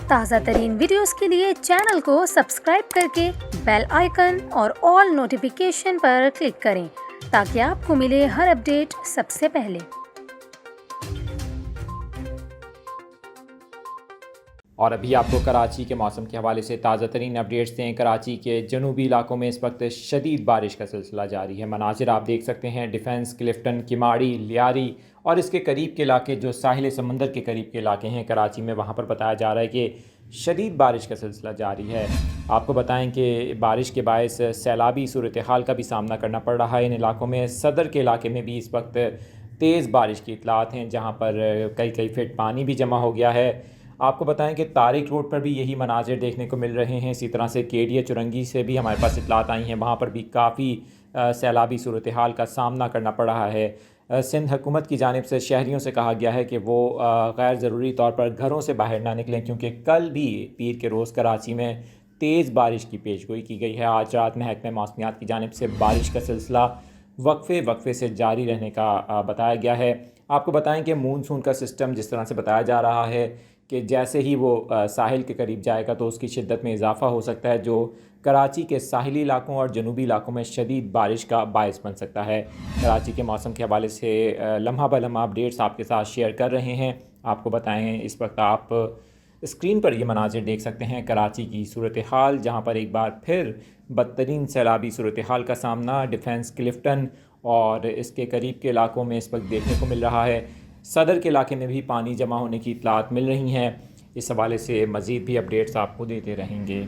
تازہ ترین ویڈیوز کے لیے چینل کو سبسکرائب کر کے بیل آئیکن اور آل نوٹیفیکیشن پر کلک کریں تاکہ آپ کو ملے ہر اپڈیٹ سب سے پہلے۔ اور ابھی آپ کو کراچی کے موسم کے حوالے سے تازہ ترین اپڈیٹس دیں۔ کراچی کے جنوبی علاقوں میں اس وقت شدید بارش کا سلسلہ جاری ہے۔ مناظر آپ دیکھ سکتے ہیں، ڈیفنس، کلفٹن، کماڑی، لیاری اور اس کے قریب کے علاقے جو ساحل سمندر کے قریب کے علاقے ہیں کراچی میں، وہاں پر بتایا جا رہا ہے کہ شدید بارش کا سلسلہ جاری ہے۔ آپ کو بتائیں کہ بارش کے باعث سیلابی صورتحال کا بھی سامنا کرنا پڑ رہا ہے ان علاقوں میں۔ صدر کے علاقے میں بھی اس وقت تیز بارش کی اطلاعات ہیں، جہاں پر کئی فٹ پانی بھی جمع ہو گیا ہے۔ آپ کو بتائیں کہ طارق روڈ پر بھی یہی مناظر دیکھنے کو مل رہے ہیں۔ اسی طرح سے کیڈیا چرنگی سے بھی ہمارے پاس اطلاعات آئی ہیں، وہاں پر بھی کافی سیلابی صورتحال کا سامنا کرنا پڑ رہا ہے۔ سندھ حکومت کی جانب سے شہریوں سے کہا گیا ہے کہ وہ غیر ضروری طور پر گھروں سے باہر نہ نکلیں، کیونکہ کل بھی پیر کے روز کراچی میں تیز بارش کی پیشگوئی کی گئی ہے۔ آج رات محکمہ موسمیات کی جانب سے بارش کا سلسلہ وقفے سے جاری رہنے کا بتایا گیا ہے۔ آپ کو بتائیں کہ مونسون کا سسٹم جس طرح سے بتایا جا رہا ہے کہ جیسے ہی وہ ساحل کے قریب جائے گا تو اس کی شدت میں اضافہ ہو سکتا ہے، جو کراچی کے ساحلی علاقوں اور جنوبی علاقوں میں شدید بارش کا باعث بن سکتا ہے۔ کراچی کے موسم کے حوالے سے لمحہ بہ لمحہ اپڈیٹس آپ کے ساتھ شیئر کر رہے ہیں۔ آپ کو بتائیں اس وقت آپ اسکرین پر یہ مناظر دیکھ سکتے ہیں کراچی کی صورتحال، جہاں پر ایک بار پھر بدترین سیلابی صورتحال کا سامنا ڈیفنس، کلفٹن اور اس کے قریب کے علاقوں میں اس وقت دیکھنے کو مل رہا ہے۔ صدر کے علاقے میں بھی پانی جمع ہونے کی اطلاعات مل رہی ہیں۔ اس حوالے سے مزید بھی اپڈیٹس آپ کو دیتے رہیں گے۔